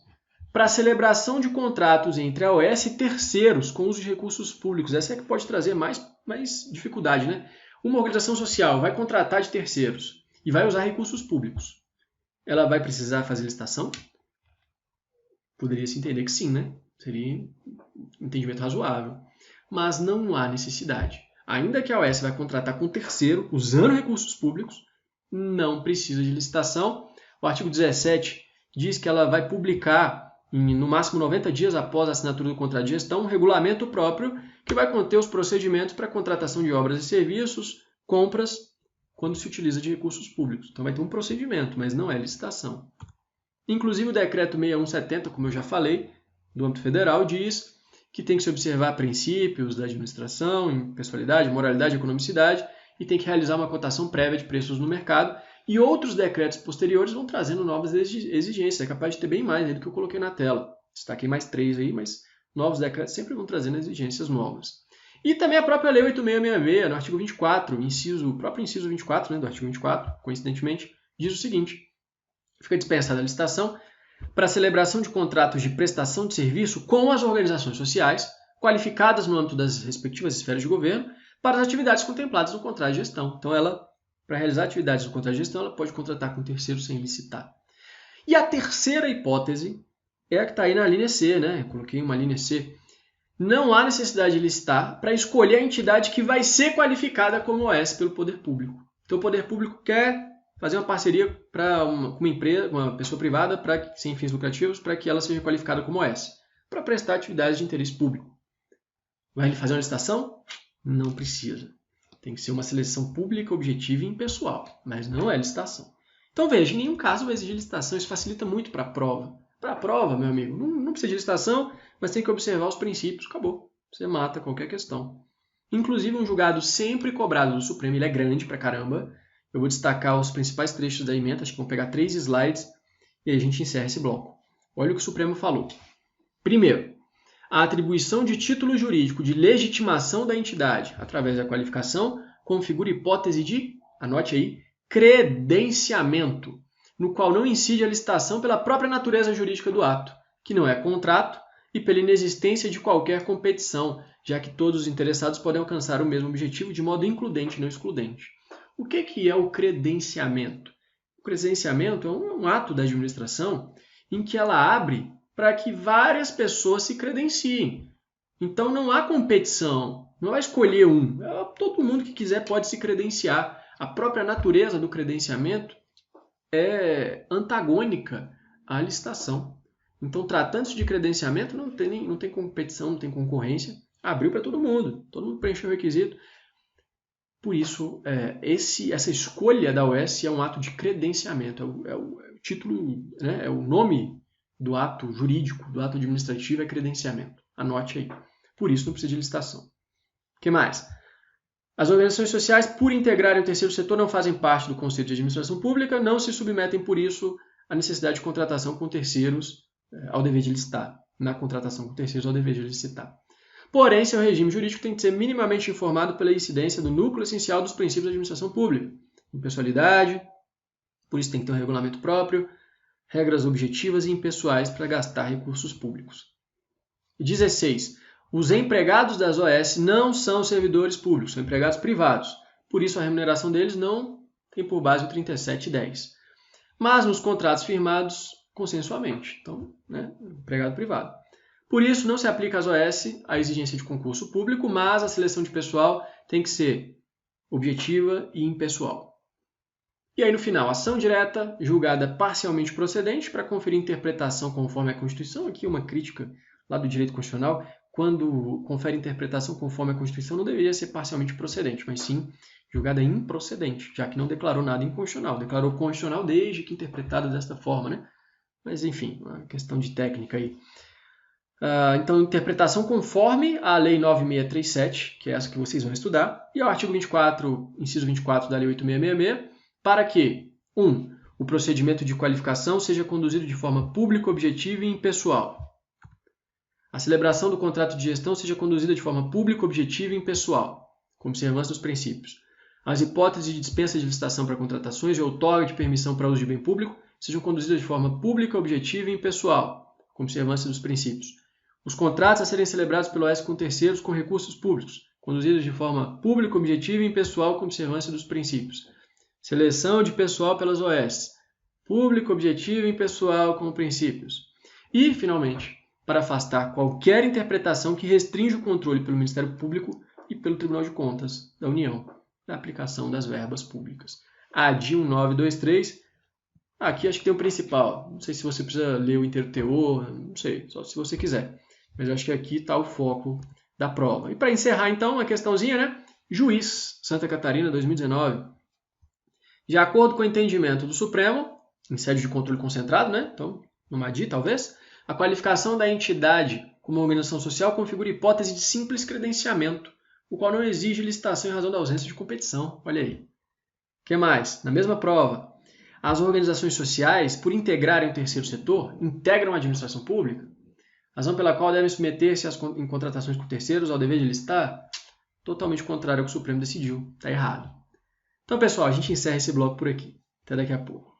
Para a celebração de contratos entre a OS e terceiros com uso de recursos públicos. Essa é que pode trazer mais dificuldade, né? Uma organização social vai contratar de terceiros e vai usar recursos públicos. ela vai precisar fazer licitação? Poderia-se entender que sim, né? Seria um entendimento razoável. Mas não há necessidade. Ainda que a OAS vai contratar com terceiro, usando recursos públicos, não precisa de licitação. O artigo 17 diz que ela vai publicar, no máximo 90 dias após a assinatura do contrato de gestão, um regulamento próprio que vai conter os procedimentos para a contratação de obras e serviços, compras, quando se utiliza de recursos públicos. Então vai ter um procedimento, mas não é licitação. Inclusive o decreto 6170, como eu já falei, do âmbito federal, diz que tem que se observar princípios da administração, impessoalidade, moralidade e economicidade, e tem que realizar uma cotação prévia de preços no mercado. E outros decretos posteriores vão trazendo novas exigências. É capaz de ter bem mais do que eu coloquei na tela. Destaquei mais 3 aí, mas novos decretos sempre vão trazendo exigências novas. E também a própria Lei 8666, no artigo 24, o próprio inciso 24, né, do artigo 24, coincidentemente, diz o seguinte: fica dispensada a licitação para a celebração de contratos de prestação de serviço com as organizações sociais, qualificadas no âmbito das respectivas esferas de governo, para as atividades contempladas no contrato de gestão. Então, para realizar atividades no contrato de gestão, ela pode contratar com terceiro sem licitar. E a terceira hipótese é a que está aí na linha C, né? Eu coloquei uma linha C. Não há necessidade de licitar para escolher a entidade que vai ser qualificada como OS pelo poder público. Então, o poder público quer fazer uma parceria com uma empresa, uma pessoa privada, sem fins lucrativos, para que ela seja qualificada como OS, para prestar atividades de interesse público. Vai ele fazer uma licitação? Não precisa. Tem que ser uma seleção pública, objetiva e impessoal, mas não é licitação. Então veja, em nenhum caso vai exigir licitação, isso facilita muito para a prova. Para a prova, meu amigo, não precisa de licitação, mas tem que observar os princípios, acabou. Você mata qualquer questão. Inclusive um julgado sempre cobrado do Supremo, ele é grande pra caramba. Eu vou destacar os principais trechos da emenda, acho que vão pegar 3 slides e aí a gente encerra esse bloco. Olha o que o Supremo falou. Primeiro, a atribuição de título jurídico de legitimação da entidade através da qualificação configura hipótese de, anote aí, credenciamento, no qual não incide a licitação pela própria natureza jurídica do ato, que não é contrato, e pela inexistência de qualquer competição, já que todos os interessados podem alcançar o mesmo objetivo de modo includente e não excludente. O que é o credenciamento? O credenciamento é um ato da administração em que ela abre para que várias pessoas se credenciem. Então não há competição, não vai escolher um. Todo mundo que quiser pode se credenciar. A própria natureza do credenciamento é antagônica à licitação. Então, tratando-se de credenciamento, não tem competição, não tem concorrência. Abriu para todo mundo preencheu o requisito. Por isso, essa escolha da OS é um ato de credenciamento. É o título, né, é o nome do ato jurídico, do ato administrativo, é credenciamento. Anote aí. Por isso, não precisa de licitação. O que mais? As organizações sociais, por integrarem o terceiro setor, não fazem parte do Conselho de Administração Pública, não se submetem, por isso, à necessidade de contratação com terceiros ao dever de licitar. Na contratação com terceiros ao dever de licitar. Porém, seu regime jurídico tem que ser minimamente informado pela incidência do núcleo essencial dos princípios da administração pública. Impessoalidade, por isso tem que ter um regulamento próprio, regras objetivas e impessoais para gastar recursos públicos. 16. Os empregados das OS não são servidores públicos, são empregados privados. Por isso, a remuneração deles não tem por base o 3710. Mas nos contratos firmados consensualmente. Então, empregado privado. Por isso, não se aplica às OS a exigência de concurso público, mas a seleção de pessoal tem que ser objetiva e impessoal. E aí, no final, ação direta, julgada parcialmente procedente para conferir interpretação conforme a Constituição. Aqui uma crítica lá do direito constitucional. Quando confere interpretação conforme a Constituição, não deveria ser parcialmente procedente, mas sim julgada improcedente, já que não declarou nada inconstitucional. Declarou constitucional desde que interpretada desta forma, né? Mas, enfim, uma questão de técnica aí. Então, interpretação conforme a Lei 9637, que é essa que vocês vão estudar, e ao artigo 24, inciso 24 da Lei 8666, para que 1. O procedimento de qualificação seja conduzido de forma pública, objetiva e impessoal. A celebração do contrato de gestão seja conduzida de forma pública, objetiva e impessoal, com observância dos princípios. As hipóteses de dispensa de licitação para contratações e outorga de permissão para uso de bem público sejam conduzidas de forma pública, objetiva e impessoal, com observância dos princípios. Os contratos a serem celebrados pelo OS com terceiros com recursos públicos, conduzidos de forma pública, objetiva e impessoal, com observância dos princípios. Seleção de pessoal pelas OS. público, objetivo e impessoal como princípios. E, finalmente, para afastar qualquer interpretação que restringe o controle pelo Ministério Público e pelo Tribunal de Contas da União da aplicação das verbas públicas. AD 1923, aqui acho que tem o principal. Não sei se você precisa ler o inteiro teor, não sei, só se você quiser. Mas eu acho que aqui está o foco da prova. E para encerrar, então, uma questãozinha, né? Juiz, Santa Catarina, 2019. De acordo com o entendimento do Supremo, em sede de controle concentrado, né? Então, no MADI, talvez, a qualificação da entidade como organização social configura hipótese de simples credenciamento, o qual não exige licitação em razão da ausência de competição. Olha aí. O que mais? Na mesma prova, as organizações sociais, por integrarem o terceiro setor, integram a administração pública, razão pela qual devem submeter-se em contratações com terceiros ao dever de licitar? Totalmente contrário ao que o Supremo decidiu. Está errado. Então, pessoal, a gente encerra esse bloco por aqui. Até daqui a pouco.